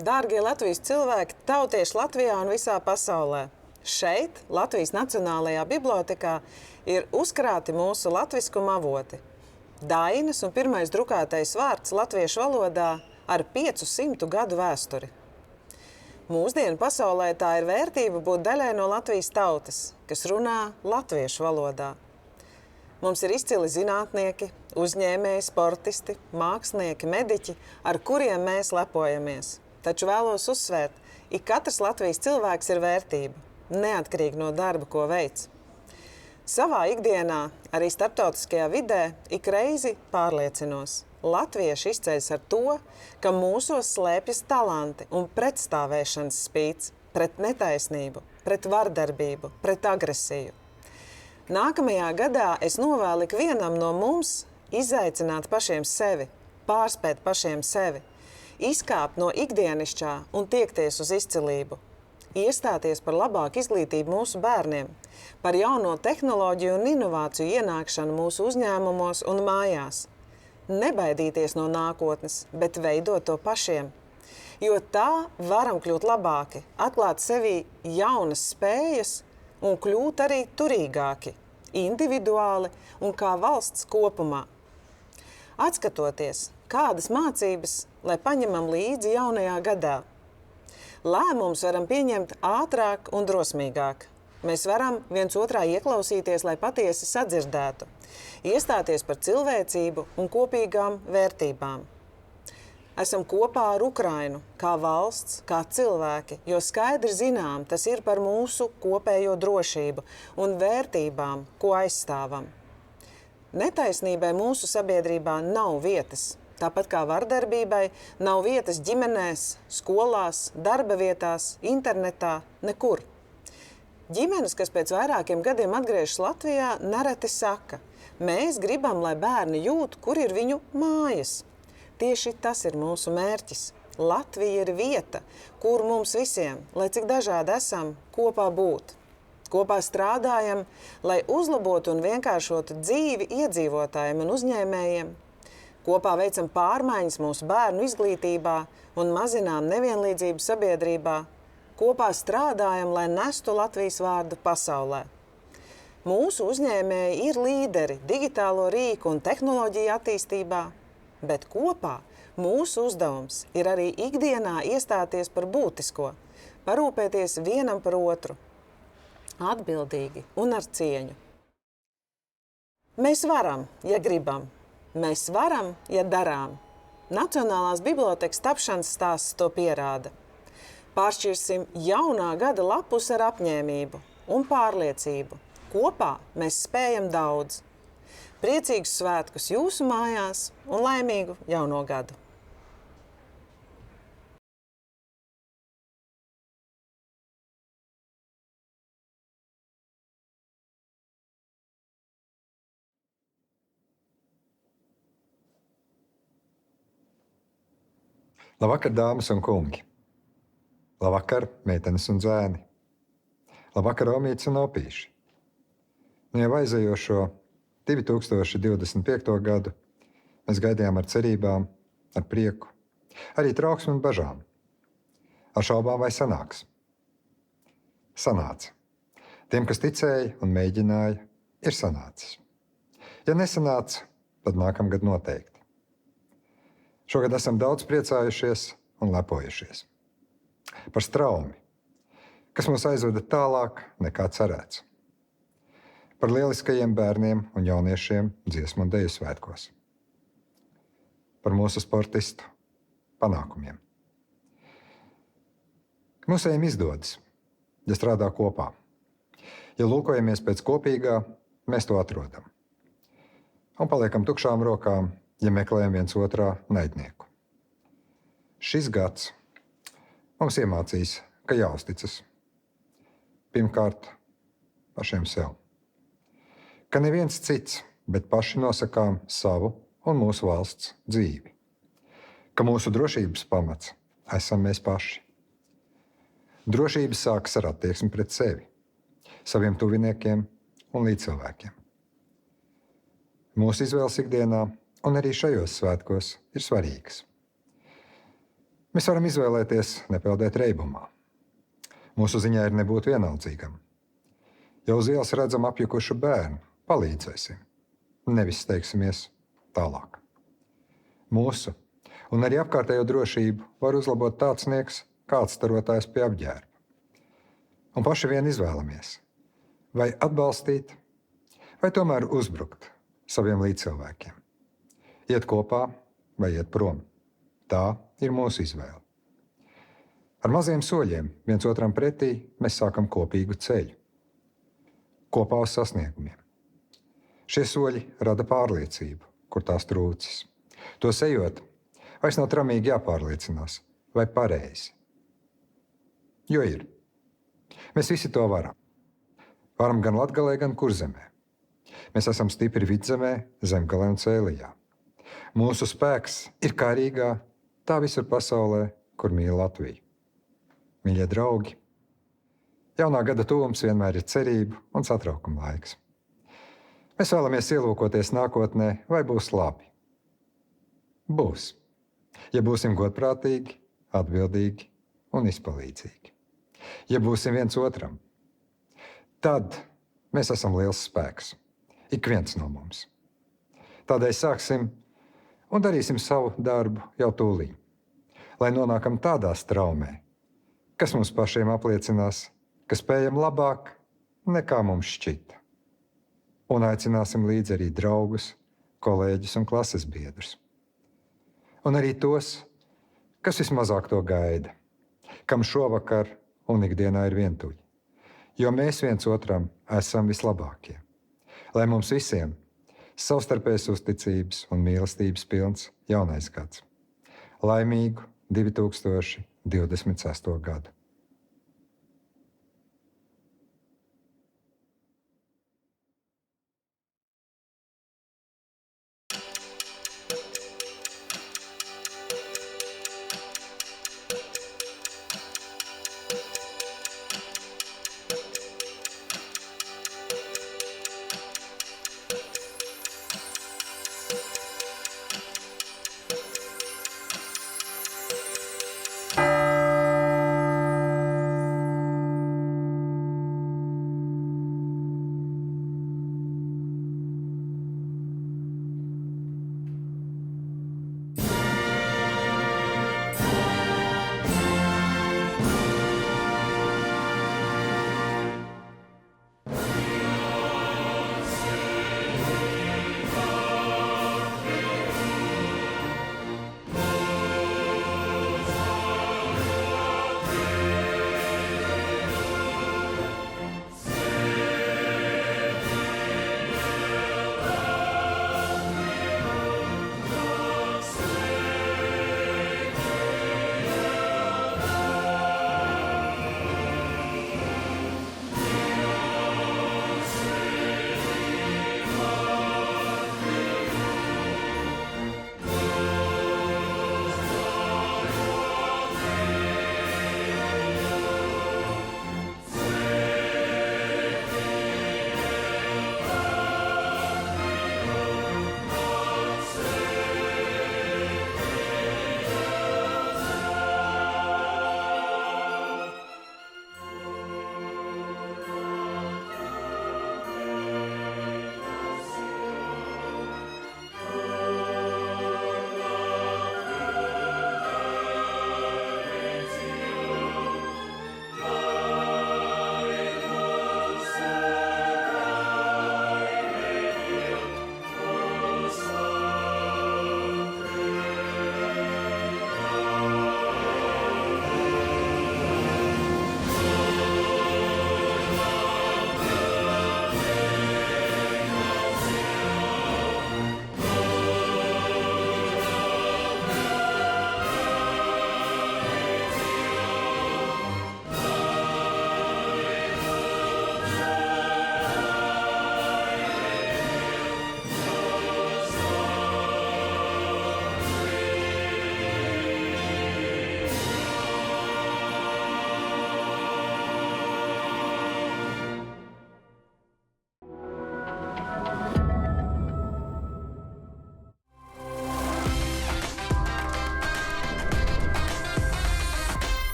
Dārgie Latvijas cilvēki, tautieši Latvijā un visā pasaulē. Šeit, Latvijas Nacionālajā bibliotēkā, ir uzkrāti mūsu latviskuma avoti. Dainas un pirmais drukātais vārds latviešu valodā ar 500 gadu vēsturi. Mūsdienu pasaulē tā ir vērtība būt daļai no Latvijas tautas, kas runā latviešu valodā. Mums ir izcili zinātnieki, uzņēmēji, sportisti, mākslinieki, mediķi, ar kuriem mēs lepojamies. Taču vēlos uzsvērt, ik katrs Latvijas cilvēks ir vērtība, neatkarīgi no darba, ko veic. Savā ikdienā, arī starptautiskajā vidē, ik reizi pārliecinos. Latvieši izceļas ar to, ka mūsos slēpjas talanti un pretstāvēšanas spīts pret netaisnību, pret vardarbību, pret agresiju. Nākamajā gadā es novēlu ikvienam no mums izaicināt pašiem sevi, pārspēt pašiem sevi, izkāpt no ikdienišķā un tiekties uz izcilību, iestāties par labāku izglītību mūsu bērniem, par jauno tehnoloģiju un inovāciju ienākšanu mūsu uzņēmumos un mājās. Nebaidīties no nākotnes, bet veidot to pašiem, jo tā varam kļūt labāki, atklāt sevī jaunas spējas un kļūt arī turīgāki, individuāli un kā valsts kopumā. Atskatoties, kādas mācības, lai paņemam līdzi jaunajā gadā. Lēmumus varam pieņemt ātrāk un drosmīgāk. Mēs varam viens otrā ieklausīties, lai patiesi sadzirdētu, iestāties par cilvēcību un kopīgām vērtībām. Esam kopā ar Ukrainu, kā valsts, kā cilvēki, jo skaidri zinām, tas ir par mūsu kopējo drošību un vērtībām, ko aizstāvam. Netaisnībai mūsu sabiedrībā nav vietas, tāpat kā vardarbībai nav vietas ģimenēs, skolās, darba vietās, internetā, nekur. Ģimenes, kas pēc vairākiem gadiem atgriežas Latvijā, nereti saka, mēs gribam, lai bērni jūt, kur ir viņu mājas. Tieši tas ir mūsu mērķis. Latvija ir vieta, kur mums visiem, lai cik dažādi esam, kopā būt. Kopā strādājam, lai uzlabotu un vienkāršotu dzīvi iedzīvotājiem un uzņēmējiem. Kopā veicam pārmaiņas mūsu bērnu izglītībā un mazinām nevienlīdzību sabiedrībā. Kopā strādājam, lai nestu Latvijas vārdu pasaulē. Mūsu uzņēmēji ir līderi digitālo rīku un tehnoloģiju attīstībā, bet kopā mūsu uzdevums ir arī ikdienā iestāties par būtisko, parūpēties vienam par otru, atbildīgi un ar cieņu. Mēs varam, ja gribam. Mēs varam, ja darām. Nacionālās bibliotēkas tapšanas stāsts to pierāda. Pāršķirsim jaunā gada lapus ar apņēmību un pārliecību. Kopā mēs spējam daudz. Priecīgus svētkus jūsu mājās un laimīgu jauno gadu! Labvakar, dāmas un kungi! Labvakar, meitenes un zēni! Labvakar, omītes un opīši! No jau aizējošo 2025. gadu mēs gaidījām ar cerībām, ar prieku, arī trauksmi un bažām. Ar šaubām vai sanāks. Sanāca. Tiem, kas ticēja un mēģināja, ir sanācis. Ja nesanāca, tad nākamgad noteikti. Šogad esam daudz priecājušies un lepojušies. Par straumi, kas mūs aizveda tālāk nekā cerēts. Par lieliskajiem bērniem un jauniešiem dziesmu un deju svētkos. Par mūsu sportistu panākumiem. Mūsējiem izdodas, ja strādā kopā. Ja lūkojamies pēc kopīgā, mēs to atrodam. Un paliekam tukšām rokām, ja meklējam viens otrā naidnieku. Šis gads mums iemācīs, ka jāuzticas. Pirmkārt, pašiem sev. Ka neviens cits, bet paši nosakām savu un mūsu valsts dzīvi. Ka mūsu drošības pamats esam mēs paši. Drošība sākas ar attieksmi pret sevi, saviem tuviniekiem un līdzcilvēkiem. Mūsu izvēles ikdienā un arī šajos svētkos ir svarīgas. Mēs varam izvēlēties nepeldēt reibumā. Mūsu ziņā ir nebūt vienaldzīgam. Ja uz ielas redzam apjukušu bērnu, palīdzēsim, nevis steigsimies tālāk. Mūsu un arī apkārtējo drošību var uzlabot tāds sniegs, kāds starotājs pie apģērba. Un paši vien izvēlamies, vai atbalstīt, vai tomēr uzbrukt saviem līdzcilvēkiem. Iet kopā vai iet prom. Tā ir mūsu izvēle. Ar maziem soļiem viens otram pretī mēs sākam kopīgu ceļu. Kopā uz sasniegumiem. Šie soļi rada pārliecību, kur tās trūcis. To ejot, vairs nav tramīgi jāpārliecinās, vai pareizi. Jo ir. Mēs visi to varam. Varam gan Latgalē, gan Kurzemē. Mēs esam stipri Vidzemē, Zemgalē un Cēlijā. Mūsu spēks ir kā Rīgā, tā visur pasaulē, kur mīl Latviju. Mīļie draugi, jaunā gada tuvums vienmēr ir cerību un satraukuma laiks. Mēs vēlamies ielūkoties nākotnē, vai būs labi. Būs, ja būsim godprātīgi, atbildīgi un izpalīdzīgi. Ja būsim viens otram, tad mēs esam liels spēks, ik viens no mums. Tādēļ sāksim un darīsim savu darbu jau tūlīt, lai nonākam tādā straumē, kas mums pašiem apliecinās, ka spējam labāk nekā mums šķita. Un aicināsim līdzi arī draugus, kolēģus un klases biedrus. Un arī tos, kas vismazāk to gaida, kam šovakar un ikdienā ir vientuļi. Jo mēs viens otram esam vislabākie. Lai mums visiem savstarpējas uzticības un mīlestības pilns jaunais gads. Laimīgu 2026. gadu!